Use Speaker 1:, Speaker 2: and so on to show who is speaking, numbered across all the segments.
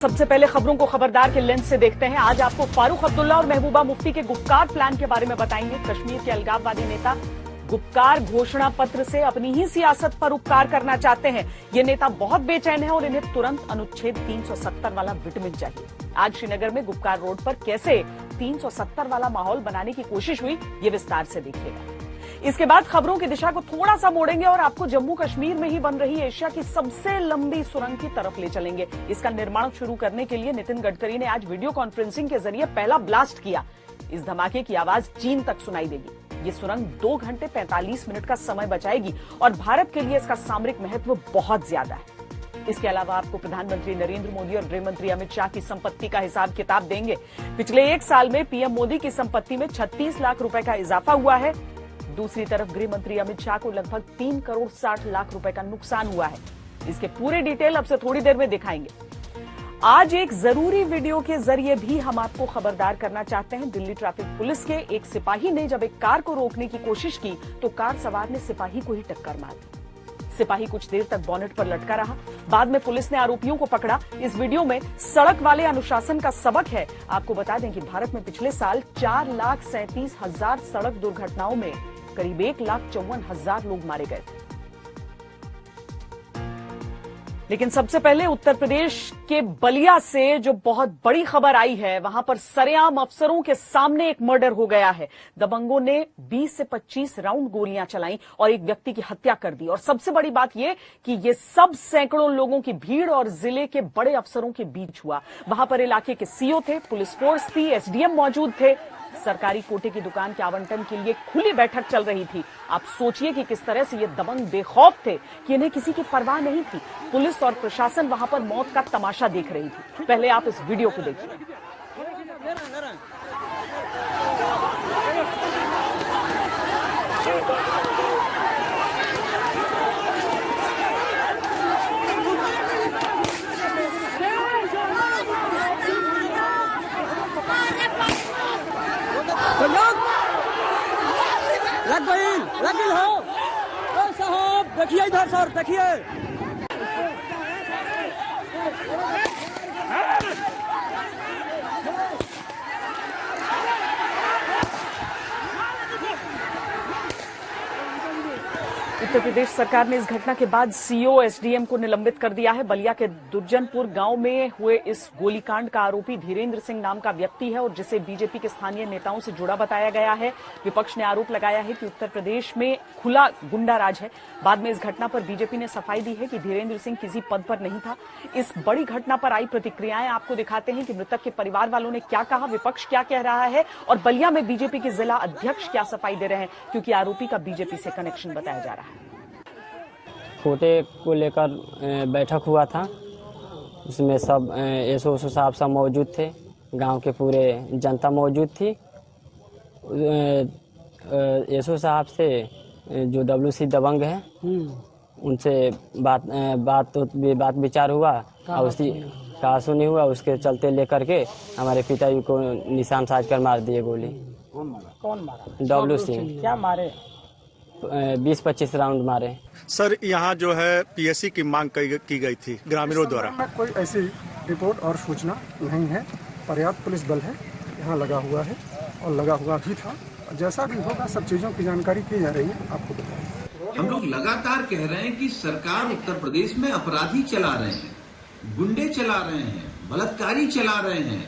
Speaker 1: सबसे पहले खबरों को खबरदार के लेंस से देखते हैं। आज आपको फारूक अब्दुल्ला और महबूबा मुफ्ती के गुपकार प्लान के बारे में बताएंगे। कश्मीर के अलगाववादी नेता गुपकार घोषणा पत्र से अपनी ही सियासत पर उपकार करना चाहते हैं। ये नेता बहुत बेचैन है और इन्हें तुरंत अनुच्छेद 370 वाला विटामिन चाहिए। आज श्रीनगर में गुपकार रोड पर कैसे 370 वाला माहौल बनाने की कोशिश हुई, ये विस्तार से देखिएगा। इसके बाद खबरों की दिशा को थोड़ा सा मोड़ेंगे और आपको जम्मू कश्मीर में ही बन रही एशिया की सबसे लंबी सुरंग की तरफ ले चलेंगे। इसका निर्माण शुरू करने के लिए नितिन गडकरी ने आज वीडियो कॉन्फ्रेंसिंग के जरिए पहला ब्लास्ट किया। इस धमाके की आवाज चीन तक सुनाई देगी। ये सुरंग 2 घंटे 45 मिनट का समय बचाएगी और भारत के लिए इसका सामरिक महत्व बहुत ज्यादा है। इसके अलावा आपको प्रधानमंत्री नरेंद्र मोदी और गृह मंत्री अमित शाह की संपत्ति का हिसाब किताब देंगे। पिछले 1 साल में पीएम मोदी की संपत्ति में 36 लाख रुपए का इजाफा हुआ है। दूसरी तरफ गृह मंत्री अमित शाह को लगभग 3 करोड़ 60 लाख रुपए का नुकसान हुआ है। इसके पूरे डिटेल अब से थोड़ी देर में दिखाएंगे। आज एक जरूरी वीडियो के जरिए भी हम आपको खबरदार करना चाहते हैं। दिल्ली ट्रैफिक पुलिस के एक सिपाही ने जब एक कार को रोकने की कोशिश की तो कार सवार ने सिपाही को ही टक्कर मार दी। सिपाही कुछ देर तक बॉनेट पर लटका रहा। बाद में पुलिस ने आरोपियों को पकड़ा। इस वीडियो में सड़क वाले अनुशासन का सबक है। आपको बता दें कि भारत में पिछले साल 4,37,000 सड़क दुर्घटनाओं में करीब 1,54,000 लोग मारे गए थे। लेकिन सबसे पहले उत्तर प्रदेश के बलिया से जो बहुत बड़ी खबर आई है, वहां पर सरेआम अफसरों के सामने एक मर्डर हो गया है। दबंगों ने 20 से 25 राउंड गोलियां चलाई और एक व्यक्ति की हत्या कर दी। और सबसे बड़ी बात यह कि यह सब सैकड़ों लोगों की भीड़ और जिले के बड़े अफसरों के बीच हुआ। वहां पर इलाके के सीओ थे, पुलिस फोर्स थी, एसडीएम मौजूद थे। सरकारी कोटे की दुकान के आवंटन के लिए खुली बैठक चल रही थी। आप सोचिए कि किस तरह से ये दबंग बेखौफ थे कि इन्हें किसी की परवाह नहीं थी। पुलिस और प्रशासन वहां पर मौत का तमाशा देख रही थी। पहले आप इस वीडियो को देखिए।
Speaker 2: लगिल हो साहब, देखिए इधर सर, देखिए।
Speaker 1: उत्तर प्रदेश सरकार ने इस घटना के बाद सीओ एसडीएम को निलंबित कर दिया है। बलिया के दुर्जनपुर गांव में हुए इस गोलीकांड का आरोपी धीरेन्द्र सिंह नाम का व्यक्ति है और जिसे बीजेपी के स्थानीय नेताओं से जुड़ा बताया गया है। विपक्ष ने आरोप लगाया है कि उत्तर प्रदेश में खुला गुंडा राज है। बाद में इस घटना पर बीजेपी ने सफाई दी है कि धीरेन्द्र सिंह किसी पद पर नहीं था। इस बड़ी घटना पर आई प्रतिक्रियाएं आपको दिखाते हैं कि मृतक के परिवार वालों ने क्या कहा, विपक्ष क्या कह रहा है और बलिया में बीजेपी के जिला अध्यक्ष क्या सफाई दे रहे हैं, क्योंकि आरोपी का बीजेपी से कनेक्शन बताया जा रहा है।
Speaker 3: कोटे को लेकर बैठक हुआ था। इसमें सब एसओ साहब सब मौजूद थे, गांव के पूरे जनता मौजूद थी। एसओ साहब से जो डब्ल्यूसी दबंग है उनसे बात विचार हुआ और उसकी कहा सुनी हुआ। उसके चलते लेकर के हमारे पिताजी को निशान साध कर मार दिए गोली।
Speaker 2: कौन मारा?
Speaker 3: डब्ल्यूसी।
Speaker 2: क्या मारे?
Speaker 3: 20-25 राउंड मारे।
Speaker 4: सर, यहाँ जो है पीएससी की मांग की गई थी ग्रामीणों द्वारा।
Speaker 5: कोई ऐसी रिपोर्ट और सूचना नहीं है। पर्याप्त पुलिस बल है यहाँ लगा हुआ है और लगा हुआ भी था। जैसा भी होगा सब चीजों की जानकारी की जा रही है, आपको बताएं।
Speaker 6: हम लोग लगातार कह रहे हैं कि सरकार उत्तर प्रदेश में अपराधी चला रहे हैं, गुंडे चला रहे हैं, बलात्कारी चला रहे हैं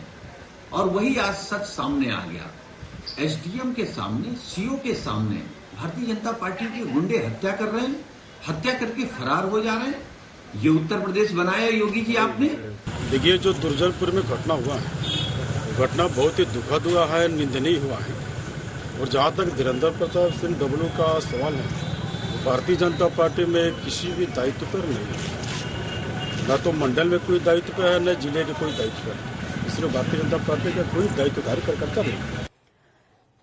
Speaker 6: और वही आज सच सामने आ गया। एसडीएम के सामने, सीओ के सामने भारतीय जनता पार्टी के गुंडे हत्या कर रहे हैं, हत्या करके फरार हो जा रहे हैं। ये उत्तर प्रदेश बनाया योगी जी आपने।
Speaker 4: देखिए, जो दुर्जनपुर में घटना हुआ है, घटना बहुत ही दुखद हुआ है, निंदनीय हुआ है। और जहाँ तक धीरेन्द्र प्रताप सिंह डब्लू का सवाल है, भारतीय जनता पार्टी में किसी भी दायित्व पर नहीं है। न तो मंडल में कोई दायित्व पे है, न जिले के कोई दायित्व पर है। इसलिए भारतीय जनता पार्टी का कोई दायित्वधारी कार्यकर्ता नहीं।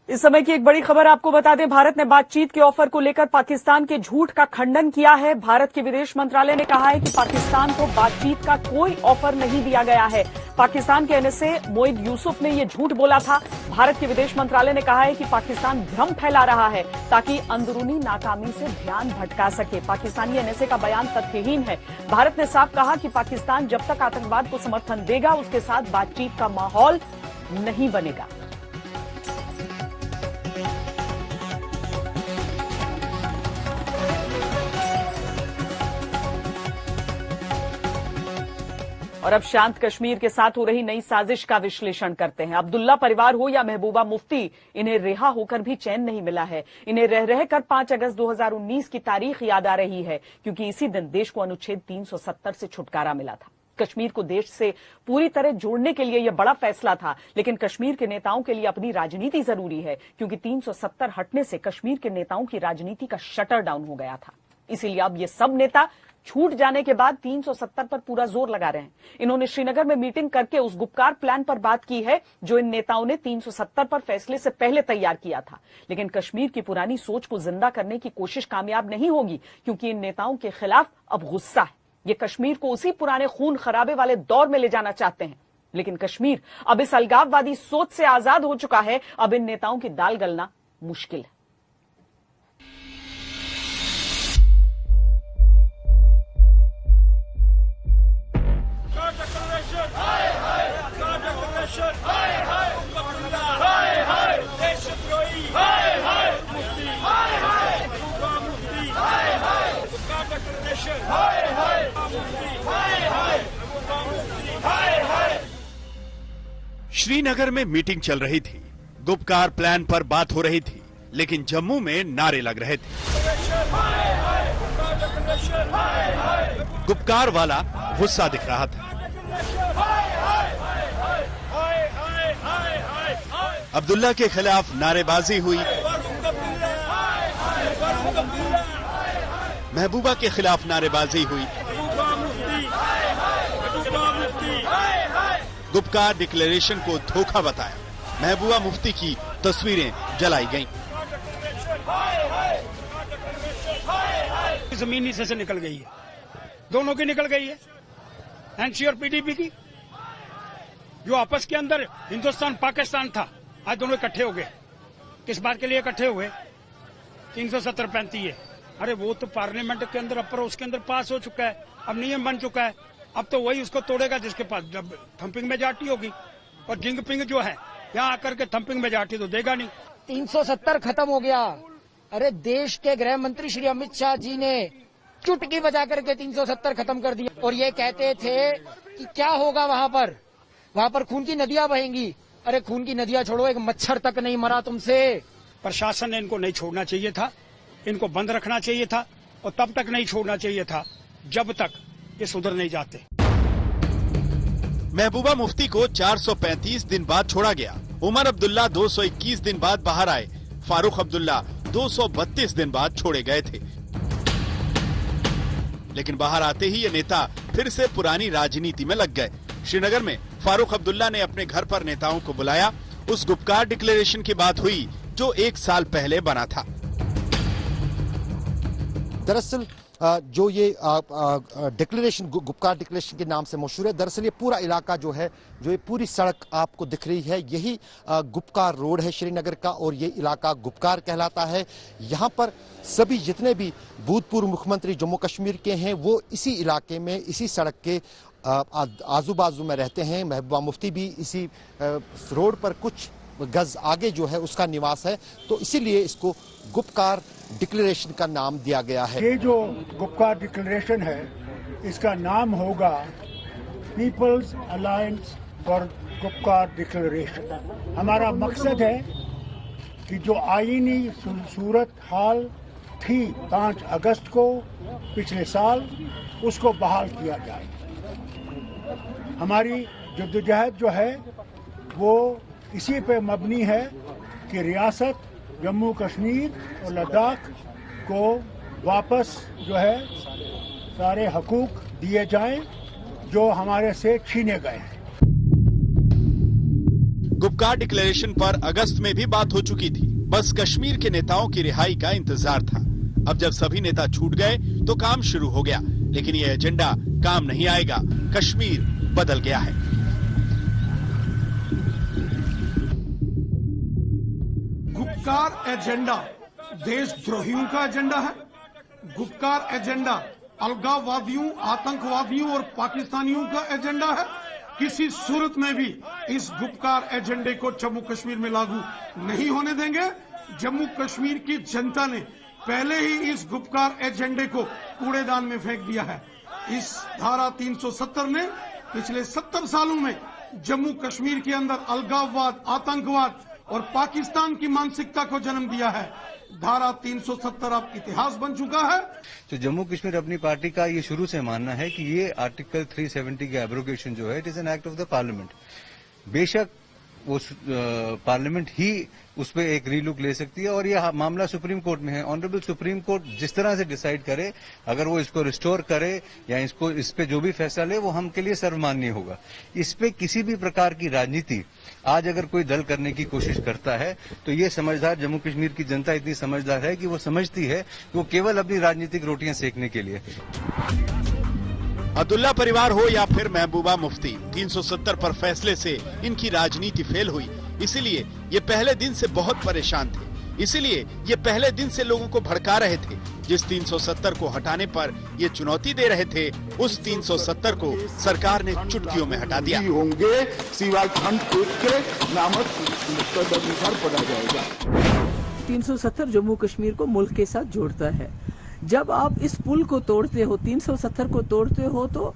Speaker 1: इस समय की एक बड़ी खबर आपको बता दें, भारत ने बातचीत के ऑफर को लेकर पाकिस्तान के झूठ का खंडन किया है। भारत के विदेश मंत्रालय ने कहा है कि पाकिस्तान को बातचीत का कोई ऑफर नहीं दिया गया है। पाकिस्तान के एनएसए मोइद यूसुफ ने यह झूठ बोला था। भारत के विदेश मंत्रालय ने कहा है कि पाकिस्तान भ्रम फैला रहा है ताकि अंदरूनी नाकामी से ध्यान भटका सके। पाकिस्तानी एनएसए का बयान तथ्यहीन है। भारत ने साफ कहा कि पाकिस्तान जब तक आतंकवाद को समर्थन देगा उसके साथ बातचीत का माहौल नहीं बनेगा। और अब शांत कश्मीर के साथ हो रही नई साजिश का विश्लेषण करते हैं। अब्दुल्ला परिवार हो या महबूबा मुफ्ती, इन्हें रिहा होकर भी चैन नहीं मिला है। इन्हें रह रहकर 5 अगस्त 2019 की तारीख याद आ रही है, क्योंकि इसी दिन देश को अनुच्छेद 370 से छुटकारा मिला था। कश्मीर को देश से पूरी तरह जोड़ने के लिए यह बड़ा फैसला था, लेकिन कश्मीर के नेताओं के लिए अपनी राजनीति जरूरी है, क्योंकि 370 हटने से कश्मीर के नेताओं की राजनीति का शटर डाउन हो गया था। इसीलिए अब ये सब नेता छूट जाने के बाद 370 पर पूरा जोर लगा रहे हैं। इन्होंने श्रीनगर में मीटिंग करके उस गुपकार प्लान पर बात की है जो इन नेताओं ने 370 पर फैसले से पहले तैयार किया था। लेकिन कश्मीर की पुरानी सोच को जिंदा करने की कोशिश कामयाब नहीं होगी, क्योंकि इन नेताओं के खिलाफ अब गुस्सा है। ये कश्मीर को उसी पुराने खून खराबे वाले दौर में ले जाना चाहते हैं। लेकिन कश्मीर अब इस अलगाववादी सोच से आजाद हो चुका है। अब इन नेताओं की दाल गलना मुश्किल है।
Speaker 7: श्रीनगर में मीटिंग चल रही थी, गुपकार प्लान पर बात हो रही थी, लेकिन जम्मू में नारे लग रहे थे। गुपकार वाला गुस्सा दिख रहा था। अब्दुल्ला के खिलाफ नारेबाजी हुई, महबूबा के खिलाफ नारेबाजी हुई, गुपकार डिक्लेरेशन को धोखा बताया, महबूबा मुफ्ती की तस्वीरें जलाई गईं।
Speaker 2: जमीन नीचे से निकल गई है, दोनों की निकल गई है, एनसी और पीडीपी की। जो आपस के अंदर हिंदुस्तान पाकिस्तान था, आज दोनों इकट्ठे हो गए। किस बात के लिए इकट्ठे हुए? 370-35 है। अरे वो तो पार्लियामेंट के अंदर अपर उसके अंदर पास हो चुका है, अब नियम बन चुका है। अब तो वही उसको तोड़ेगा जिसके पास जब थम्पिंग मेजॉरिटी होगी। और जिंगपिंग जो है यहाँ आकर के थम्पिंग मेजॉरिटी तो देगा नहीं।
Speaker 8: 370 खत्म हो गया। अरे देश के गृह मंत्री श्री अमित शाह जी ने चुटकी बजा करके 370 खत्म कर दिया। और ये कहते थे कि क्या होगा वहाँ पर खून की नदियां बहेंगी। अरे खून की नदियां छोड़ो, एक मच्छर तक नहीं मरा तुमसे।
Speaker 2: प्रशासन ने इनको नहीं छोड़ना चाहिए था, इनको बंद रखना चाहिए था, और तब तक नहीं छोड़ना चाहिए था जब तक ये सुधर नहीं जाते।
Speaker 7: महबूबा मुफ्ती को 435 दिन बाद छोड़ा गया। उमर अब्दुल्ला 221 दिन बाद बाहर आए। फारूक अब्दुल्ला 232 दिन बाद छोड़े गए थे। लेकिन बाहर आते ही ये नेता फिर से पुरानी राजनीति में लग गए। श्रीनगर में फारूक अब्दुल्ला ने अपने घर पर नेताओं को बुलाया। उस गुपकार डिक्लेरेशन की बात हुई जो 1 साल पहले बना था।
Speaker 9: दरअसल जो ये डिक्लेरेशन गुपकार डिक्लेरेशन के नाम से मशहूर है, दरअसल ये पूरा इलाका जो है, जो ये पूरी सड़क आपको दिख रही है, यही गुपकार रोड है श्रीनगर का, और ये इलाका गुपकार कहलाता है। यहाँ पर सभी जितने भी भूतपूर्व मुख्यमंत्री जम्मू कश्मीर के हैं वो इसी इलाके में, इसी सड़क के आजू बाजू में रहते हैं। महबूबा मुफ्ती भी इसी रोड पर कुछ गज आगे जो है उसका निवास है, तो इसीलिए इसको गुपकार डिक्लेरेशन का नाम दिया गया है।
Speaker 10: ये जो गुपकार डिक्लेरेशन है, इसका नाम होगा people's alliance for Gupkar declaration. हमारा मकसद है कि जो आईनी सूरत हाल थी 5 अगस्त को पिछले साल, उसको बहाल किया जाए। हमारी जद्दोजहद जो है वो इसी पे मबनी है कि रियासत जम्मू कश्मीर और लद्दाख को वापस जो है सारे हकूक दिए जाएं जो हमारे से छीने गए हैं।
Speaker 7: गुपकार डिक्लेरेशन पर अगस्त में भी बात हो चुकी थी। बस कश्मीर के नेताओं की रिहाई का इंतजार था। अब जब सभी नेता छूट गए तो काम शुरू हो गया। लेकिन ये एजेंडा काम नहीं आएगा। कश्मीर बदल गया है।
Speaker 11: गुपकार एजेंडा देशद्रोहियों का एजेंडा है। गुपकार एजेंडा अलगाववादियों, आतंकवादियों और पाकिस्तानियों का एजेंडा है। किसी सूरत में भी इस गुपकार एजेंडे को जम्मू कश्मीर में लागू नहीं होने देंगे। जम्मू कश्मीर की जनता ने पहले ही इस गुपकार एजेंडे को कूड़ेदान में फेंक दिया है। इस धारा 370 ने पिछले 70 सालों में जम्मू कश्मीर के अंदर अलगाववाद, आतंकवाद और पाकिस्तान की मानसिकता को जन्म दिया है। धारा 370 अब इतिहास बन चुका है।
Speaker 12: तो जम्मू कश्मीर अपनी पार्टी का ये शुरू से मानना है कि ये आर्टिकल 370 का एब्रोगेशन जो है it is an act of the parliament. बेशक वो पार्लियामेंट ही उस पर एक रीलुक ले सकती है और यह मामला सुप्रीम कोर्ट में है। ऑनरेबल सुप्रीम कोर्ट जिस तरह से डिसाइड करे, अगर वो इसको रिस्टोर करे या इस पे जो भी फैसला ले वो हम के लिए सर्वमान्य होगा। इस पे किसी भी प्रकार की राजनीति आज अगर कोई दल करने की कोशिश करता है तो ये समझदार जम्मू कश्मीर की जनता इतनी समझदार है कि वो समझती है कि वो केवल अपनी राजनीतिक रोटियां सेकने के लिए।
Speaker 7: अब्दुल्ला परिवार हो या फिर महबूबा मुफ्ती, 370 पर फैसले से इनकी राजनीति फेल हुई। इसीलिए ये पहले दिन से बहुत परेशान थे। इसीलिए ये पहले दिन से लोगों को भड़का रहे थे। जिस 370 को हटाने पर ये चुनौती दे रहे थे, उस 370 को सरकार ने चुटकियों में हटा दिया।
Speaker 13: होंगे सिवाय खंड के नामक पड़ा जाएगा।
Speaker 14: 370 जम्मू कश्मीर को मुल्क के साथ जोड़ता है। जब आप इस पुल को तोड़ते हो, 370 को तोड़ते हो, तो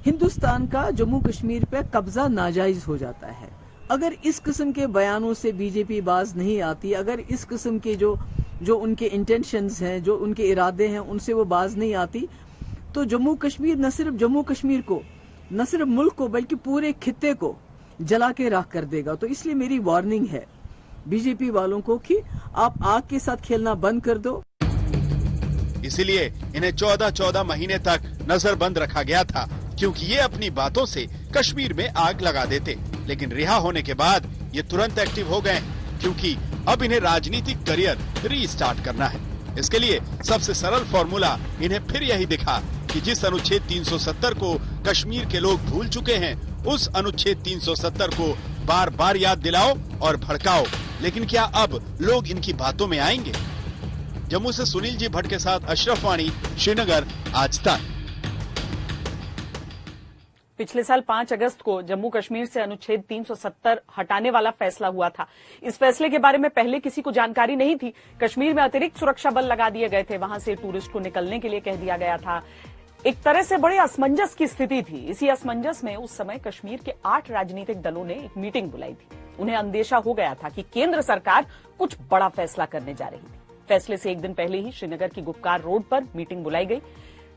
Speaker 14: हिंदुस्तान का जम्मू कश्मीर पे कब्जा नाजायज हो जाता है। अगर इस किस्म के बयानों से बीजेपी बाज नहीं आती, अगर इस किस्म के जो उनके इंटेंशंस हैं, जो उनके इरादे हैं, उनसे वो बाज नहीं आती, तो जम्मू कश्मीर न सिर्फ जम्मू कश्मीर को, न सिर्फ मुल्क को, बल्कि पूरे खित्ते को जला के राख कर देगा। तो इसलिए मेरी वार्निंग है बीजेपी वालों को कि आप आग के साथ खेलना बंद कर दो।
Speaker 7: इसीलिए इन्हें 14 महीने तक नजरबंद रखा गया था, क्योंकि ये अपनी बातों से कश्मीर में आग लगा देते। लेकिन रिहा होने के बाद ये तुरंत एक्टिव हो गए, क्योंकि अब इन्हें राजनीतिक करियर रीस्टार्ट करना है। इसके लिए सबसे सरल फॉर्मूला इन्हें फिर यही दिखा कि जिस अनुच्छेद 370 को कश्मीर के लोग भूल चुके हैं, उस अनुच्छेद 370 को बार बार याद दिलाओ और भड़काओ। लेकिन क्या अब लोग इनकी बातों में आएंगे? जम्मू से सुनील जी भट्ट के साथ अशरफ वाणी, श्रीनगर, आज तक।
Speaker 1: पिछले साल 5 अगस्त को जम्मू कश्मीर से अनुच्छेद 370 हटाने वाला फैसला हुआ था। इस फैसले के बारे में पहले किसी को जानकारी नहीं थी। कश्मीर में अतिरिक्त सुरक्षा बल लगा दिए गए थे, वहां से टूरिस्ट को निकलने के लिए कह दिया गया था। एक तरह से बड़े असमंजस की स्थिति थी। इसी असमंजस में उस समय कश्मीर के 8 राजनीतिक दलों ने एक मीटिंग बुलाई थी। उन्हें अंदेशा हो गया था कि केंद्र सरकार कुछ बड़ा फैसला करने जा रही थी। फैसले से एक दिन पहले ही श्रीनगर की गुपकार रोड पर मीटिंग बुलाई गई।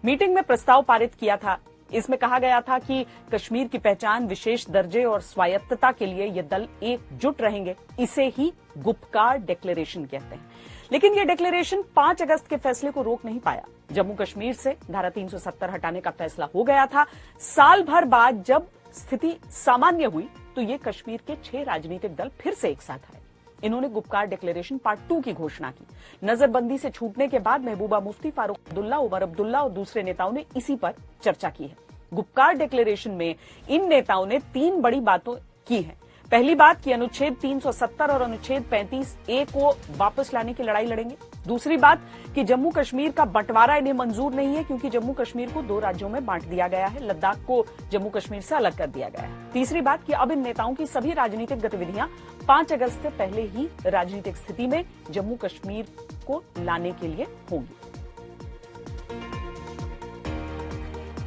Speaker 1: मीटिंग में प्रस्ताव पारित किया था। इसमें कहा गया था कि कश्मीर की पहचान, विशेष दर्जे और स्वायत्तता के लिए ये दल एकजुट रहेंगे। इसे ही गुपकार डिक्लेरेशन कहते हैं। लेकिन ये डिक्लेरेशन 5 अगस्त के फैसले को रोक नहीं पाया। जम्मू कश्मीर से धारा 370 हटाने का फैसला हो गया था। साल भर बाद जब स्थिति सामान्य हुई तो ये कश्मीर के 6 राजनीतिक दल फिर से एक साथ आए। इन्होंने गुपकार डिक्लेरेशन पार्ट 2 की घोषणा की। नजरबंदी से छूटने के बाद महबूबा मुफ्ती, फारूक अब्दुल्ला, उमर अब्दुल्ला और दूसरे नेताओं ने इसी पर चर्चा की है। गुपकार डिक्लेरेशन में इन नेताओं ने 3 बड़ी बातों की हैं। पहली बात कि अनुच्छेद 370 और अनुच्छेद 35A को वापस लाने की लड़ाई लड़ेंगे। दूसरी बात कि जम्मू कश्मीर का बंटवारा इन्हें मंजूर नहीं है, क्योंकि जम्मू कश्मीर को 2 राज्यों में बांट दिया गया है। लद्दाख को जम्मू कश्मीर से अलग कर दिया गया है। तीसरी बात कि अब इन नेताओं की सभी राजनीतिक गतिविधियां 5 अगस्त से पहले ही राजनीतिक स्थिति में जम्मू कश्मीर को लाने के लिए होंगी।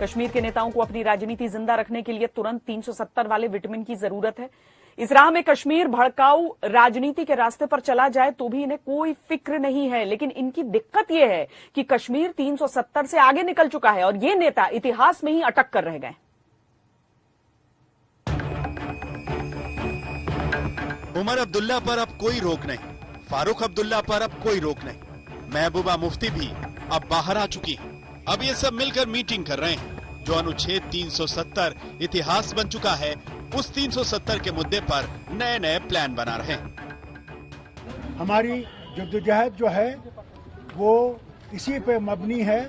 Speaker 1: कश्मीर के नेताओं को अपनी राजनीति जिंदा रखने के लिए तुरंत 370 वाले विटामिन की जरूरत है। इस राह में कश्मीर भड़काऊ राजनीति के रास्ते पर चला जाए तो भी इन्हें कोई फिक्र नहीं है। लेकिन इनकी दिक्कत यह है कि कश्मीर 370 से आगे निकल चुका है और ये नेता इतिहास में ही अटक कर रह गए।
Speaker 7: उमर अब्दुल्ला पर अब कोई रोक नहीं, फारूक अब्दुल्ला पर अब कोई रोक नहीं, महबूबा मुफ्ती भी अब बाहर आ चुकी है। अब ये सब मिलकर मीटिंग कर रहे हैं। जो अनुच्छेद 370 इतिहास बन चुका है, उस 370 के मुद्दे पर नए नए प्लान बना रहे हैं।
Speaker 10: हमारी जद्दोजहद जो है वो इसी पे मबनी है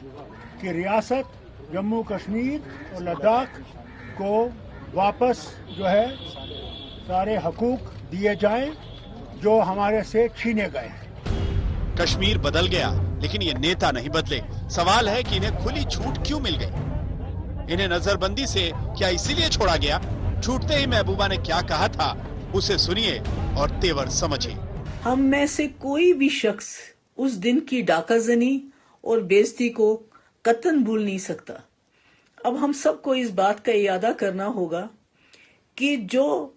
Speaker 10: कि रियासत जम्मू कश्मीर और लद्दाख को वापस जो है सारे हकूक दिए जाएं। जो हमारे से छीने गए हैं।
Speaker 7: कश्मीर बदल गया, लेकिन ये नेता नहीं बदले। सवाल है कि इन्हें खुली छूट क्यों मिल गई? इन्हें नजरबंदी से क्या इसीलिए छोड़ा गया? छूटते ही महबूबा ने क्या कहा था, उसे सुनिए और तेवर समझिए।
Speaker 14: हम में से कोई भी शख्स उस दिन की डाकाजनी और बेइज्जती को कतन भूल नहीं सकता। अब हम सबको इस बात का इरादा करना होगा कि जो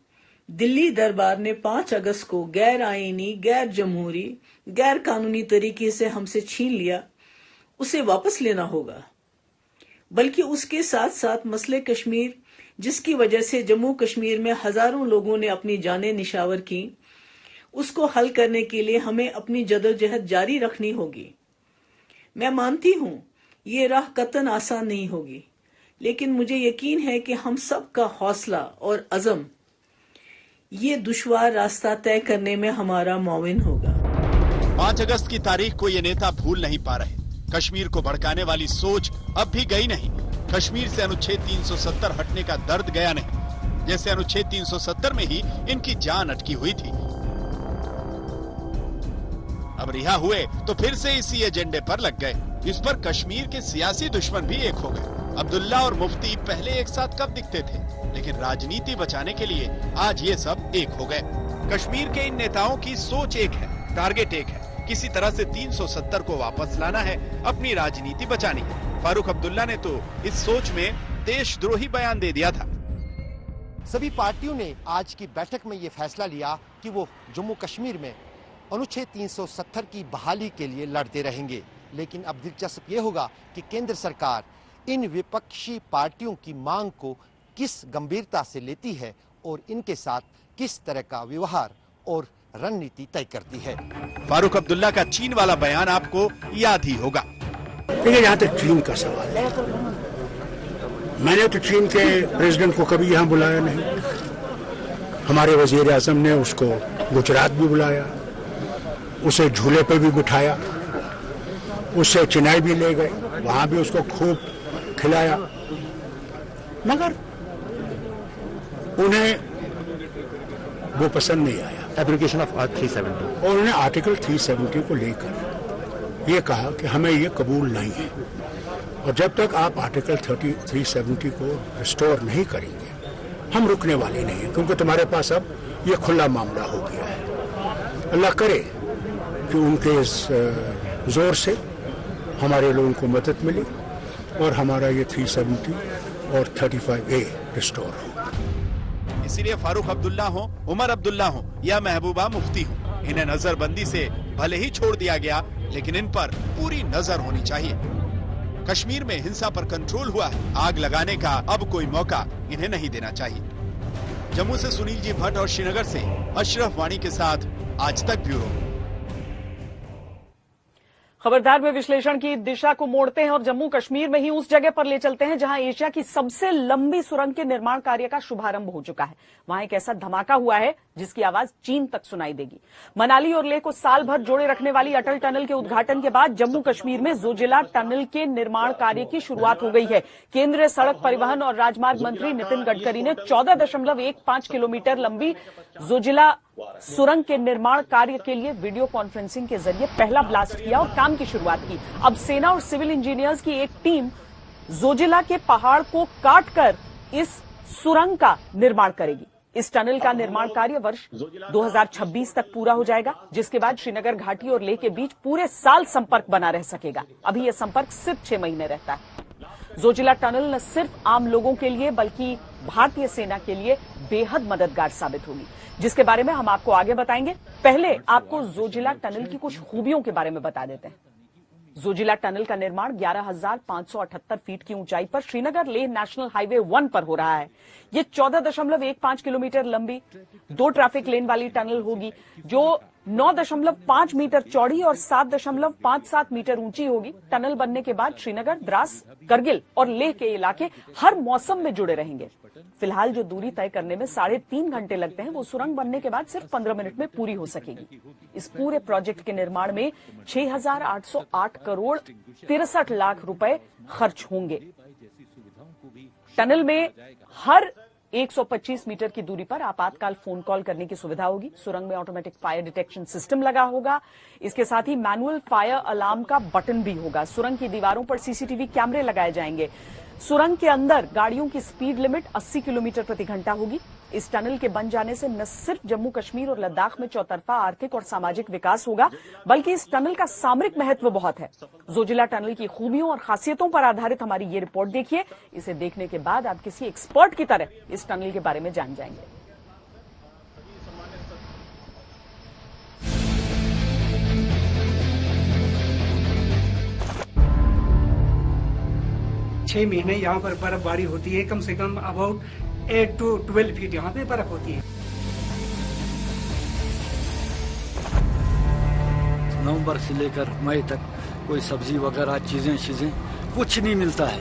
Speaker 14: दिल्ली दरबार ने 5 अगस्त को गैर आईनी, गैर जमहूरी, गैर कानूनी तरीके से हमसे छीन लिया, उसे वापस लेना होगा। बल्कि उसके साथ साथ मसले कश्मीर, जिसकी वजह से जम्मू कश्मीर में हजारों लोगों ने अपनी जानें निशावर की, उसको हल करने के लिए हमें अपनी जदोजहद जारी रखनी होगी। मैं मानती हूं ये राह कतन आसान नहीं होगी, लेकिन मुझे यकीन है कि हम सब का हौसला और अज़म ये दुश्वार रास्ता तय करने में हमारा मुआविन होगा।
Speaker 7: 5 अगस्त की तारीख को ये नेता भूल नहीं पा रहे। कश्मीर को भड़काने वाली सोच अब भी गई नहीं। कश्मीर से अनुच्छेद 370 हटने का दर्द गया नहीं, जैसे अनुच्छेद 370 में ही इनकी जान अटकी हुई थी। अब रिहा हुए तो फिर से इसी एजेंडे पर लग गए। इस पर कश्मीर के सियासी दुश्मन भी एक हो गए। अब्दुल्ला और मुफ्ती पहले एक साथ कब दिखते थे, लेकिन राजनीति बचाने के लिए आज ये सब एक हो गए। कश्मीर के इन नेताओं की सोच एक है, टारगेट एक है, किसी तरह से 370 को वापस लाना है, अपनी राजनीति बचानी है। फारूक अब्दुल्ला ने तो इस सोच में देशद्रोही बयान दे दिया था।
Speaker 9: सभी पार्टियों ने आज की बैठक में ये फैसला लिया कि वो जम्मू कश्मीर में अनुच्छेद 370 की बहाली के लिए लड़ते रहेंगे। लेकिन अब दिलचस्प ये होगा कि केंद्र सरकार इन विपक्षी पार्टियों की मांग को किस गंभीरता से लेती है और इनके साथ किस तरह का व्यवहार और रणनीति तय करती है।
Speaker 7: फारूक अब्दुल्ला का चीन वाला बयान आपको याद ही होगा।
Speaker 11: देखिए, यहाँ तक चीन का सवाल है, मैंने तो चीन के प्रेसिडेंट को कभी यहाँ बुलाया नहीं। हमारे वजीर आजम ने उसको गुजरात भी बुलाया, उसे झूले पे भी बिठाया, उससे चेन्नई भी ले गए, वहां भी उसको खूब खिलाया, मगर उन्हें वो पसंद नहीं आया
Speaker 9: एप्लीकेशन ऑफ 370।
Speaker 11: और उन्हें आर्टिकल 370 को लेकर ये कहा कि हमें ये कबूल नहीं है, और जब तक आप आर्टिकल 370 को रिस्टोर नहीं करेंगे हम रुकने वाले नहीं हैं, क्योंकि तुम्हारे पास अब ये खुला मामला हो गया है। अल्लाह करे कि उनके इस जोर से हमारे लोगों को मदद मिली और हमारा ये 370 और 35A रिस्टोर हो।
Speaker 7: इसीलिए फारूक अब्दुल्ला हो, उमर अब्दुल्ला हो या महबूबा मुफ्ती हो, इन्हें नजरबंदी से भले ही छोड़ दिया गया, लेकिन इन पर पूरी नजर होनी चाहिए। कश्मीर में हिंसा पर कंट्रोल हुआ है, आग लगाने का अब कोई मौका इन्हें नहीं देना चाहिए। जम्मू से सुनील जी भट्ट और श्रीनगर से अशरफ वाणी के साथ आज तक ब्यूरो।
Speaker 1: खबरदार में विश्लेषण की दिशा को मोड़ते हैं और जम्मू कश्मीर में ही उस जगह पर ले चलते हैं जहां एशिया की सबसे लंबी सुरंग के निर्माण कार्य का शुभारंभ हो चुका है। वहां एक ऐसा धमाका हुआ है जिसकी आवाज चीन तक सुनाई देगी। मनाली और लेह को साल भर जोड़े रखने वाली अटल टनल के उद्घाटन के बाद जम्मू कश्मीर में जोजिला टनल के निर्माण कार्य की शुरुआत हो गई है। केंद्रीय सड़क परिवहन और राजमार्ग मंत्री नितिन गडकरी ने 14.15 किलोमीटर लंबी जोजिला सुरंग के निर्माण कार्य के लिए वीडियो कॉन्फ्रेंसिंग के जरिए पहला ब्लास्ट किया और काम की शुरुआत की। अब सेना और सिविल इंजीनियर्स की एक टीम जोजिला के पहाड़ को काटकर इस सुरंग का निर्माण करेगी। इस टनल का निर्माण कार्य वर्ष 2026 तक पूरा हो जाएगा, जिसके बाद श्रीनगर घाटी और लेह के बीच पूरे साल संपर्क बना रह सकेगा। अभी यह संपर्क सिर्फ 6 महीने रहता है। जोजिला टनल न सिर्फ आम लोगों के लिए बल्कि भारतीय सेना के लिए बेहद मददगार साबित होगी, जिसके बारे में हम आपको आगे बताएंगे। पहले आपको जोजिला टनल की कुछ खूबियों के बारे में बता देते हैं। जोजिला टनल का निर्माण 11,578 फीट की ऊंचाई पर श्रीनगर लेह नेशनल हाईवे 1 पर हो रहा है। ये 14.15 किलोमीटर लंबी 2 ट्रैफिक लेन वाली टनल होगी, जो 9.5 मीटर चौड़ी और 7.57 मीटर ऊंची होगी। टनल बनने के बाद श्रीनगर, द्रास, करगिल और लेह के इलाके हर मौसम में जुड़े रहेंगे। फिलहाल जो दूरी तय करने में 3.5 घंटे लगते हैं, वो सुरंग बनने के बाद सिर्फ 15 मिनट में पूरी हो सकेगी। इस पूरे प्रोजेक्ट के निर्माण में 6,808 करोड़ 63 लाख रुपए खर्च होंगे। टनल में हर 125 मीटर की दूरी पर आपातकाल फोन कॉल करने की सुविधा होगी। सुरंग में ऑटोमेटिक फायर डिटेक्शन सिस्टम लगा होगा। इसके साथ ही मैनुअल फायर अलार्म का बटन भी होगा। सुरंग की दीवारों पर सीसीटीवी कैमरे लगाए जाएंगे। सुरंग के अंदर गाड़ियों की स्पीड लिमिट 80 किलोमीटर प्रति घंटा होगी। इस टनल के बन जाने से न सिर्फ जम्मू कश्मीर और लद्दाख में चौतरफा आर्थिक और सामाजिक विकास होगा, बल्कि इस टनल का सामरिक महत्व बहुत है। जोजिला टनल की खूबियों और खासियतों पर आधारित हमारी ये रिपोर्ट देखिए। इसे देखने के बाद आप किसी एक्सपर्ट की तरह इस टनल के बारे में जान जाएंगे।
Speaker 15: 6 महीने यहाँ पर बर्फबारी होती है। कम से कम अबाउट 8 to 12 फीट यहाँ पे बर्फ होती है।
Speaker 16: नवंबर से लेकर मई तक कोई सब्जी वगैरह चीजें कुछ नहीं मिलता है।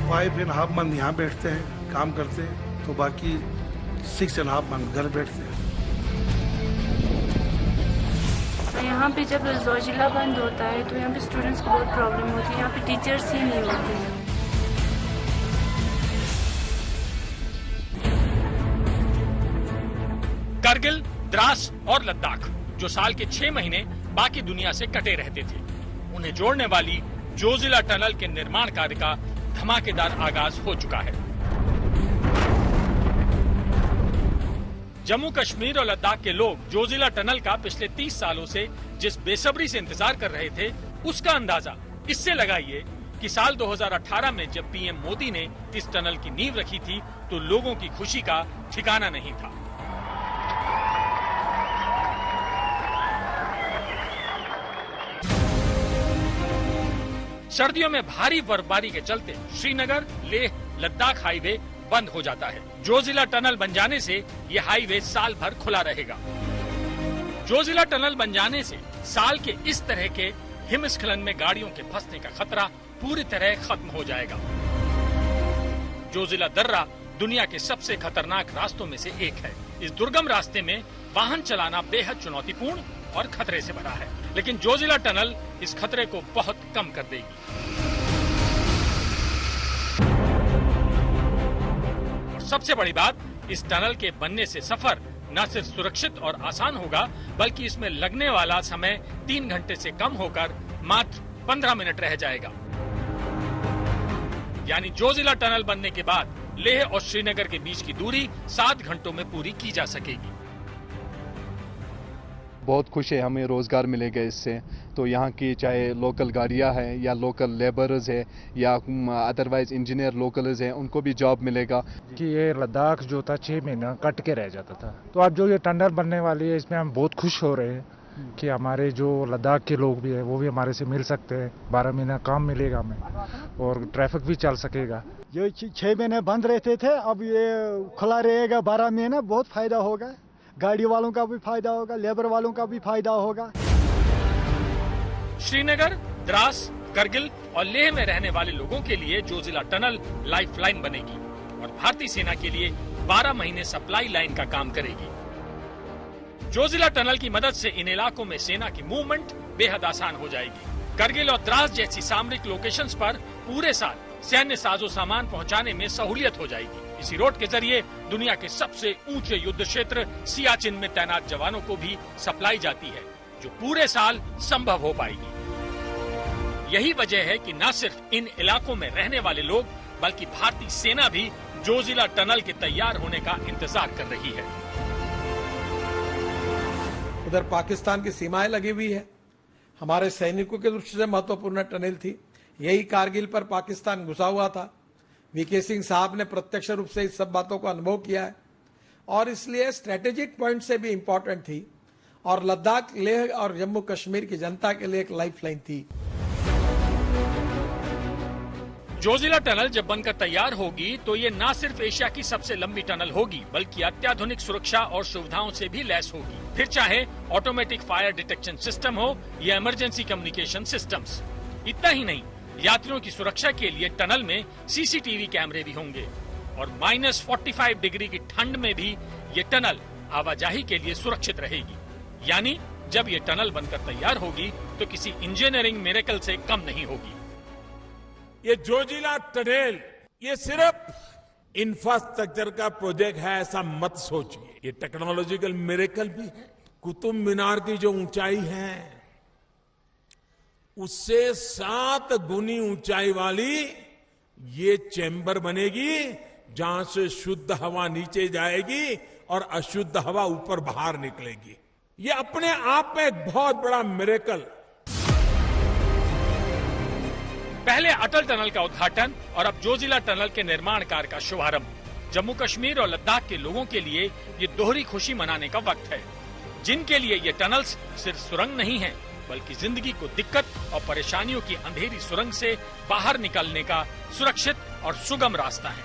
Speaker 11: 5.5 मंथ यहाँ बैठते हैं, काम करते हैं, तो बाकी 6.5 मंथ घर बैठते हैं।
Speaker 17: यहाँ पे जब जोजिला बंद होता है तो यहाँ पे स्टूडेंट्स को बहुत प्रॉब्लम होती है। यहाँ पे टीचर्स ही नहीं होते हैं।
Speaker 18: कारगिल, द्रास और लद्दाख जो साल के 6 महीने बाकी दुनिया से कटे रहते थे, उन्हें जोड़ने वाली जोजिला टनल के निर्माण कार्य का धमाकेदार आगाज हो चुका है। जम्मू कश्मीर और लद्दाख के लोग जोजिला टनल का पिछले 30 सालों से जिस बेसब्री से इंतजार कर रहे थे, उसका अंदाजा इससे लगाइए कि साल 2018 में जब पीएम मोदी ने इस टनल की नींव रखी थी तो लोगों की खुशी का ठिकाना नहीं था। सर्दियों में भारी बर्फबारी के चलते श्रीनगर लेह लद्दाख हाईवे बंद हो जाता है। जोजिला टनल बन जाने से ये हाईवे साल भर खुला रहेगा। जोजिला टनल बन जाने से साल के इस तरह के हिमस्खलन में गाड़ियों के फंसने का खतरा पूरी तरह खत्म हो जाएगा। जोजिला दर्रा दुनिया के सबसे खतरनाक रास्तों में से एक है। इस दुर्गम रास्ते में वाहन चलाना बेहद चुनौतीपूर्ण और खतरे से भरा है, लेकिन जोजिला टनल इस खतरे को बहुत कम कर देगी। और सबसे बड़ी बात, इस टनल के बनने से सफर न सिर्फ सुरक्षित और आसान होगा, बल्कि इसमें लगने वाला समय 3 घंटे से कम होकर मात्र 15 मिनट रह जाएगा। यानी जोजिला टनल बनने के बाद लेह और श्रीनगर के बीच की दूरी 7 घंटों में पूरी की जा सकेगी।
Speaker 19: बहुत खुश है, हमें रोजगार मिलेगा इससे। तो यहाँ की चाहे लोकल गाड़ियाँ हैं या लोकल लेबरर्स है या अदरवाइज इंजीनियर लोकल्स हैं, उनको भी जॉब मिलेगा।
Speaker 20: कि ये लद्दाख जो था 6 महीना कट के रह जाता था, तो अब जो ये टनल बनने वाली है इसमें हम बहुत खुश हो रहे हैं कि हमारे जो लद्दाख के लोग भी है वो भी हमारे से मिल सकते हैं। 12 महीना काम मिलेगा हमें और ट्रैफिक भी चल सकेगा।
Speaker 21: जो 6 महीने बंद रहते थे अब ये खुला रहेगा 12 महीना, बहुत फायदा होगा। गाड़ी वालों का भी फायदा होगा, लेबर वालों का भी फायदा होगा।
Speaker 18: श्रीनगर, द्रास, करगिल और लेह में रहने वाले लोगों के लिए जोजिला टनल लाइफलाइन बनेगी और भारतीय सेना के लिए 12 महीने सप्लाई लाइन का काम करेगी। जोजिला टनल की मदद से इन इलाकों में सेना की मूवमेंट बेहद आसान हो जाएगी। करगिल और द्रास जैसी सामरिक लोकेशंस पर पूरे साल सैन्य साजो सामान पहुंचाने में सहूलियत हो जाएगी। इसी रोड के जरिए दुनिया के सबसे ऊंचे युद्ध क्षेत्र सियाचिन में तैनात जवानों को भी सप्लाई जाती है, जो पूरे साल संभव हो पाएगी। यही वजह है कि न सिर्फ इन इलाकों में रहने वाले लोग, बल्कि भारतीय सेना भी जोजिला टनल के तैयार होने का इंतजार कर रही है।
Speaker 22: उधर पाकिस्तान की सीमाएं लगी हुई है, हमारे सैनिकों की दृष्टि से महत्वपूर्ण टनल थी। यही कारगिल पर पाकिस्तान घुसा हुआ था। वीके सिंह साहब ने प्रत्यक्ष रूप से इस सब बातों को अनुभव किया है और इसलिए स्ट्रेटेजिक पॉइंट से भी इंपॉर्टेंट थी और लद्दाख, लेह और जम्मू कश्मीर की जनता के लिए एक लाइफलाइन थी।
Speaker 18: जोजिला टनल जब बनकर तैयार होगी तो ये न सिर्फ एशिया की सबसे लंबी टनल होगी, बल्कि अत्याधुनिक सुरक्षा और सुविधाओं से भी लैस होगी। फिर चाहे ऑटोमेटिक फायर डिटेक्शन सिस्टम हो या इमरजेंसी कम्युनिकेशन सिस्टम्स। इतना ही नहीं, यात्रियों की सुरक्षा के लिए टनल में सीसीटीवी कैमरे भी होंगे और -45 डिग्री की ठंड में भी ये टनल आवाजाही के लिए सुरक्षित रहेगी। यानी जब ये टनल बनकर तैयार होगी तो किसी इंजीनियरिंग मिरेकल से कम नहीं होगी।
Speaker 3: ये जोजिला टनल ये सिर्फ इंफ्रास्ट्रक्चर का प्रोजेक्ट है ऐसा मत सोचिए। ये टेक्नोलॉजिकल मिरेकल भी है। कुतुब मीनार की जो ऊंचाई है उससे 7 गुनी ऊंचाई वाली ये चैम्बर बनेगी जहां से शुद्ध हवा नीचे जाएगी और अशुद्ध हवा ऊपर बाहर निकलेगी। ये अपने आप में एक बहुत बड़ा मिरेकल।
Speaker 18: पहले अटल टनल का उद्घाटन और अब जोजिला टनल के निर्माण कार्य का शुभारंभ। जम्मू कश्मीर और लद्दाख के लोगों के लिए ये दोहरी खुशी मनाने का वक्त है, जिनके लिए ये टनल्स सिर्फ सुरंग नहीं है बल्कि जिंदगी को दिक्कत और परेशानियों की अंधेरी सुरंग से बाहर निकलने का सुरक्षित और सुगम रास्ता है।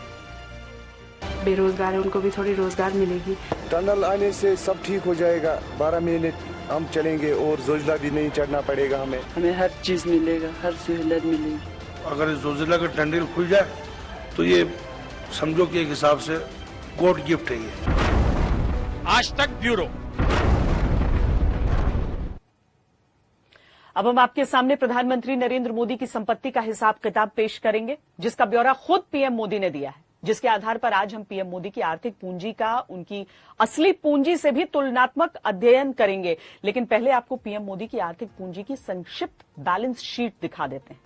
Speaker 5: बेरोजगार है उनको भी थोड़ी रोजगार मिलेगी।
Speaker 23: टनल आने से सब ठीक हो जाएगा। 12 महीने हम चलेंगे और जोजिला भी नहीं चढ़ना पड़ेगा हमें
Speaker 5: हर चीज मिलेगा, हर सहूलियत मिलेगी।
Speaker 24: अगर जोजिला का टनल खुल जाए तो ये समझो कि एक हिसाब से गॉड गिफ्ट है ये।
Speaker 18: आज तक ब्यूरो।
Speaker 1: अब हम आपके सामने प्रधानमंत्री नरेंद्र मोदी की संपत्ति का हिसाब किताब पेश करेंगे, जिसका ब्यौरा खुद पीएम मोदी ने दिया है, जिसके आधार पर आज हम पीएम मोदी की आर्थिक पूंजी का उनकी असली पूंजी से भी तुलनात्मक अध्ययन करेंगे। लेकिन पहले आपको पीएम मोदी की आर्थिक पूंजी की संक्षिप्त बैलेंस शीट दिखा देते हैं।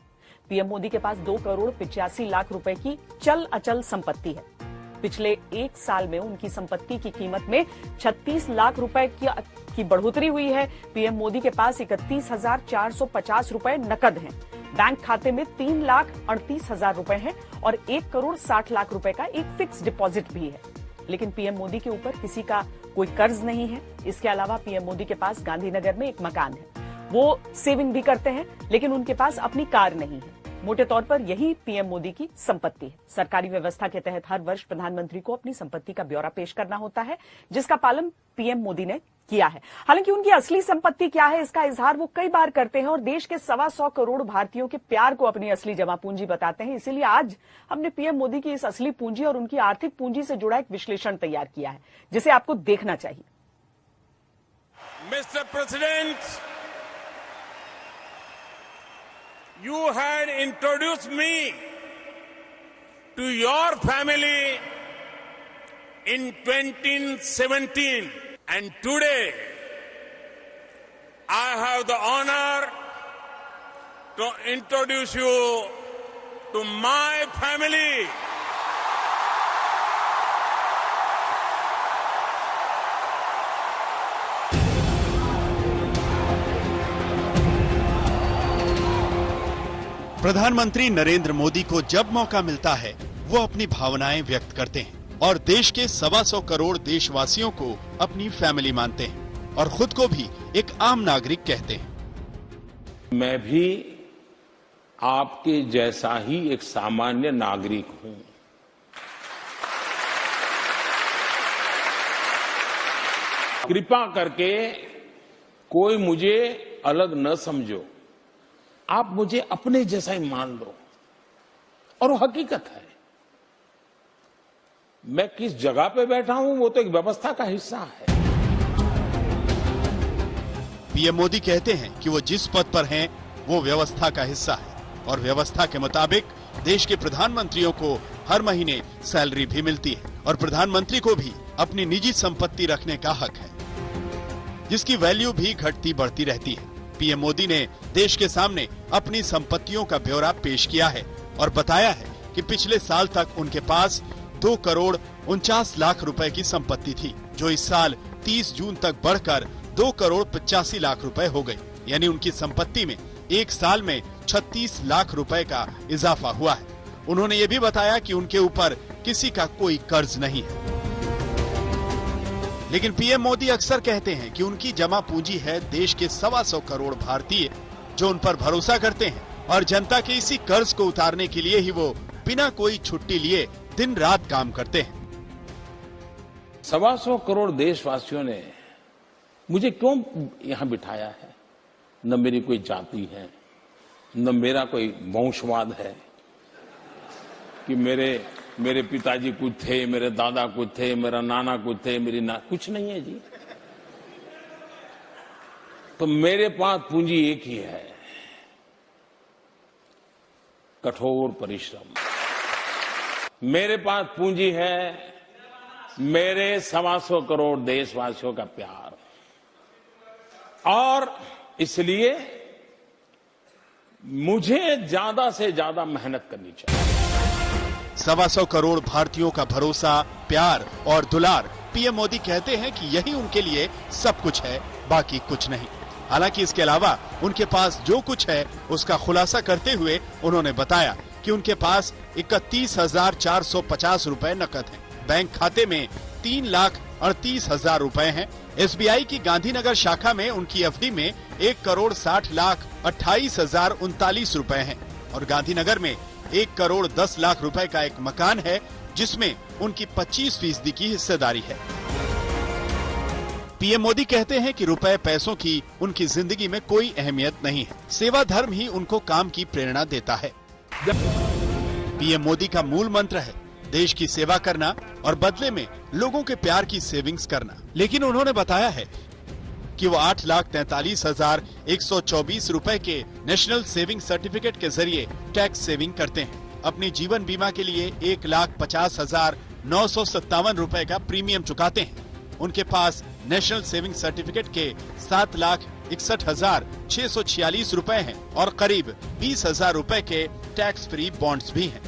Speaker 1: पीएम मोदी के पास 2 करोड़ 85 लाख रुपए की चल अचल संपत्ति है। पिछले 1 साल में उनकी संपत्ति की कीमत में 36 लाख रुपए की बढ़ोतरी हुई है। पीएम मोदी के पास 31,450 रुपए नकद हैं। बैंक खाते में 3,38,000 रुपए हैं और 1 करोड़ 60 लाख रुपए का एक फिक्स डिपॉजिट भी है। लेकिन पीएम मोदी के ऊपर किसी का कोई कर्ज नहीं है। इसके अलावा पीएम मोदी के पास गांधीनगर में एक मकान है। वो सेविंग भी करते हैं, लेकिन उनके पास अपनी कार नहीं है। मोटे तौर पर यही पीएम मोदी की संपत्ति है। सरकारी व्यवस्था के तहत हर वर्ष प्रधानमंत्री को अपनी संपत्ति का ब्यौरा पेश करना होता है, जिसका पालन पीएम मोदी ने किया है। हालांकि उनकी असली संपत्ति क्या है, इसका इजहार वो कई बार करते हैं और देश के 125 करोड़ भारतीयों के प्यार को अपनी असली जमा पूंजी बताते हैं। इसीलिए आज हमने पीएम मोदी की इस असली पूंजी और उनकी आर्थिक पूंजी से जुड़ा एक विश्लेषण तैयार किया है, जिसे आपको देखना चाहिए।
Speaker 3: Mister president, you had introduced me to your family in 2017 and today I have the honor to introduce you to my family.
Speaker 7: प्रधानमंत्री नरेंद्र मोदी को जब मौका मिलता है वो अपनी भावनाएं व्यक्त करते हैं और देश के 125 करोड़ देशवासियों को अपनी फैमिली मानते हैं और खुद को भी एक आम नागरिक कहते हैं।
Speaker 3: मैं भी आपके जैसा ही एक सामान्य नागरिक हूं। कृपा करके कोई मुझे अलग न समझो। आप मुझे अपने जैसा ही मान लो और वो हकीकत है। मैं किस जगह पे बैठा हूं वो तो एक व्यवस्था का हिस्सा है।
Speaker 7: पीएम मोदी कहते हैं कि वो जिस पद पर हैं वो व्यवस्था का हिस्सा है और व्यवस्था के मुताबिक देश के प्रधानमंत्रियों को हर महीने सैलरी भी मिलती है और प्रधानमंत्री को भी अपनी निजी संपत्ति रखने का हक है, जिसकी वैल्यू भी घटती बढ़ती रहती है। पीएम मोदी ने देश के सामने अपनी संपत्तियों का ब्यौरा पेश किया है और बताया है कि पिछले साल तक उनके पास 2 करोड़ 49 लाख रुपए की संपत्ति थी, जो इस साल 30 जून तक बढ़कर 2 करोड़ 85 लाख रुपए हो गई। यानी उनकी संपत्ति में एक साल में 36 लाख रुपए का इजाफा हुआ है। उन्होंने ये भी बताया कि उनके ऊपर किसी का कोई कर्ज नहीं है। लेकिन पीएम मोदी अक्सर कहते हैं कि उनकी जमा पूंजी है देश के 125 करोड़ भारतीय जो उन पर भरोसा करते हैं और जनता के इसी कर्ज को उतारने के लिए ही वो बिना कोई छुट्टी लिए दिन रात काम करते हैं।
Speaker 3: 125 करोड़ देशवासियों ने मुझे क्यों यहाँ बिठाया है? न मेरी कोई जाति है, न मेरा कोई वंशवाद है कि मेरे पिताजी कुछ थे, मेरे दादा कुछ थे, मेरा नाना कुछ थे, कुछ नहीं है जी। तो मेरे पास पूंजी एक ही है, कठोर परिश्रम। मेरे पास पूंजी है मेरे 125 करोड़ देशवासियों का प्यार, और इसलिए मुझे ज्यादा से ज्यादा मेहनत करनी चाहिए।
Speaker 7: 125 करोड़ भारतीयों का भरोसा, प्यार और दुलार। पीएम मोदी कहते हैं कि यही उनके लिए सब कुछ है, बाकी कुछ नहीं। हालांकि इसके अलावा उनके पास जो कुछ है उसका खुलासा करते हुए उन्होंने बताया कि उनके पास 31,450 रुपए नकद हैं। बैंक खाते में 3,38,000 रुपए हैं। एसबीआई की गांधीनगर शाखा में उनकी एफडी में 1,60,28,039 रुपए हैं और गांधीनगर में 1,10,00,000 रुपए का एक मकान है जिसमें उनकी 25% की हिस्सेदारी है। पीएम मोदी कहते हैं कि रुपए पैसों की उनकी जिंदगी में कोई अहमियत नहीं है, सेवा धर्म ही उनको काम की प्रेरणा देता है। पीएम मोदी का मूल मंत्र है देश की सेवा करना और बदले में लोगों के प्यार की सेविंग्स करना। लेकिन उन्होंने बताया है कि वो 8,43,124 रुपए के नेशनल सेविंग सर्टिफिकेट के जरिए टैक्स सेविंग करते हैं। अपनी जीवन बीमा के लिए 1,50,957 रुपए का प्रीमियम चुकाते हैं। उनके पास नेशनल सेविंग सर्टिफिकेट के 7,61,646 रुपए हैं और करीब 20,000 रुपए के टैक्स फ्री बॉन्ड्स भी हैं।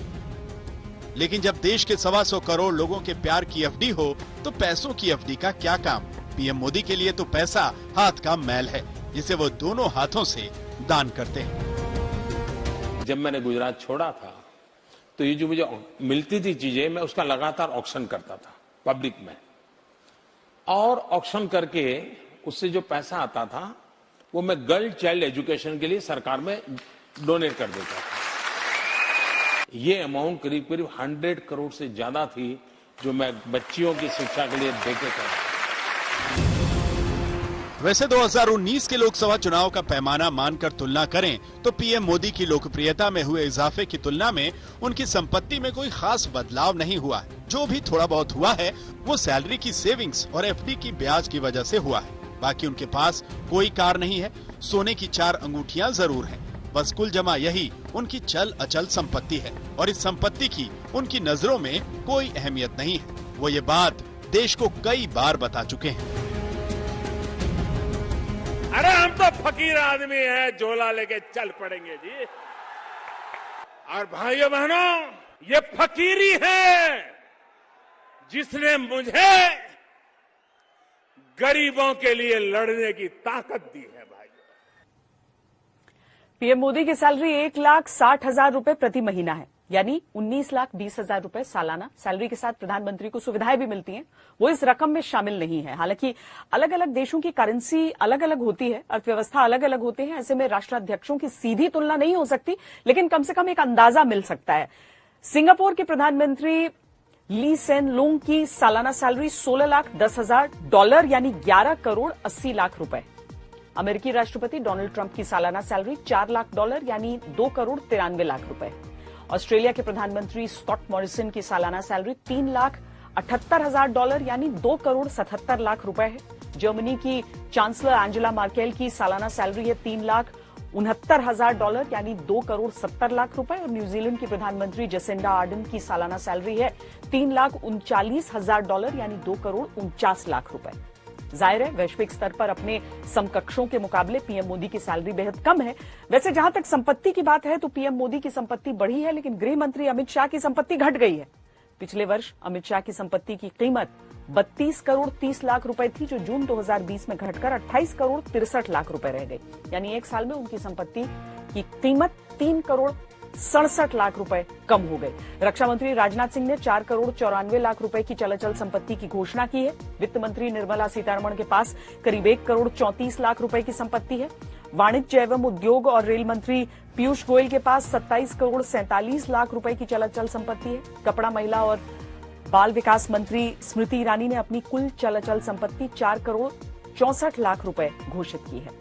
Speaker 7: लेकिन जब देश के 125 करोड़ लोगों के प्यार की एफडी हो तो पैसों की एफडी का क्या काम। पीएम मोदी के लिए तो पैसा हाथ का मैल है जिसे वो दोनों हाथों से दान करते हैं।
Speaker 3: जब मैंने गुजरात छोड़ा था तो ये जो मुझे मिलती थी चीजें, मैं उसका लगातार ऑक्शन करता था पब्लिक में, और ऑक्शन करके उससे जो पैसा आता था वो मैं गर्ल चाइल्ड एजुकेशन के लिए सरकार में डोनेट कर देता था। ये अमाउंट करीब करीब 100 करोड़ से ज्यादा थी जो मैं बच्चियों की शिक्षा के लिए देके कर।
Speaker 7: वैसे 2019 के लोकसभा चुनाव का पैमाना मानकर तुलना करें तो पीएम मोदी की लोकप्रियता में हुए इजाफे की तुलना में उनकी संपत्ति में कोई खास बदलाव नहीं हुआ है। जो भी थोड़ा बहुत हुआ है वो सैलरी की सेविंग्स और एफडी की ब्याज की वजह से हुआ है। बाकी उनके पास कोई कार नहीं है, सोने की 4 अंगूठियां जरूर हैं। बस कुल जमा यही उनकी चल अचल संपत्ति है और इस संपत्ति की उनकी नजरों में कोई अहमियत नहीं है। वो ये बात देश को कई बार बता चुके हैं।
Speaker 3: अरे हम तो फकीर आदमी हैं, झोला लेके चल पड़ेंगे जी। और भाइयों बहनों, ये फकीरी है जिसने मुझे गरीबों के लिए लड़ने की ताकत दी है।
Speaker 1: पीएम मोदी की सैलरी 1,60,000 रुपए प्रति महीना है, यानी 19,20,000 रुपए सालाना। सैलरी के साथ प्रधानमंत्री को सुविधाएं भी मिलती हैं, वो इस रकम में शामिल नहीं है। हालांकि अलग अलग देशों की करेंसी अलग अलग होती है, अर्थव्यवस्था अलग अलग होते हैं, ऐसे में राष्ट्राध्यक्षों की सीधी तुलना नहीं हो सकती, लेकिन कम से कम एक अंदाजा मिल सकता है। सिंगापुर के प्रधानमंत्री ली सेन लुंग की सालाना सैलरी $16,10,000 यानी 11 करोड़ 80 लाख रुपए। अमेरिकी राष्ट्रपति डोनाल्ड ट्रंप की सालाना सैलरी $4 लाख यानी 2 करोड़ 93 लाख रुपए। ऑस्ट्रेलिया के प्रधानमंत्री स्कॉट मॉरिसन की सालाना सैलरी $3,78,000 यानी 2 करोड़ 77 लाख रुपए है। जर्मनी की चांसलर एंजेला मार्केल की सालाना सैलरी है $3,69,000 यानी 2 करोड़ 70 लाख रुपए। और न्यूजीलैंड की प्रधानमंत्री जेसिंडा आर्डन की सालाना सैलरी है $3,39,000 यानी 2 करोड़ 49 लाख रुपए। जाहिर है वैश्विक स्तर पर अपने समकक्षों के मुकाबले पीएम मोदी की सैलरी बेहद कम है। वैसे जहां तक संपत्ति की बात है तो पीएम मोदी की संपत्ति बढ़ी है, लेकिन गृह मंत्री अमित शाह की संपत्ति घट गई है। पिछले वर्ष अमित शाह की संपत्ति की कीमत 32 करोड़ 30 लाख रुपए थी, जो जून 2020 में घटकर 28 करोड़ 63 लाख रुपए रह गई। यानी एक साल में उनकी संपत्ति की कीमत 3 करोड़ 67 लाख रुपए कम हो गए। रक्षा मंत्री राजनाथ सिंह ने 4 करोड़ 94 लाख रुपए की चल अचल संपत्ति की घोषणा की है। वित्त मंत्री निर्मला सीतारमण के पास करीब 1 करोड़ 34 लाख रुपए की संपत्ति है। वाणिज्य एवं उद्योग और रेल मंत्री पीयूष गोयल के पास 27 करोड़ 47 लाख रुपए की चल अचल संपत्ति है। कपड़ा, महिला और बाल विकास मंत्री स्मृति ईरानी ने अपनी कुल चल अचल संपत्ति 4 करोड़ 64 लाख रुपए घोषित की है।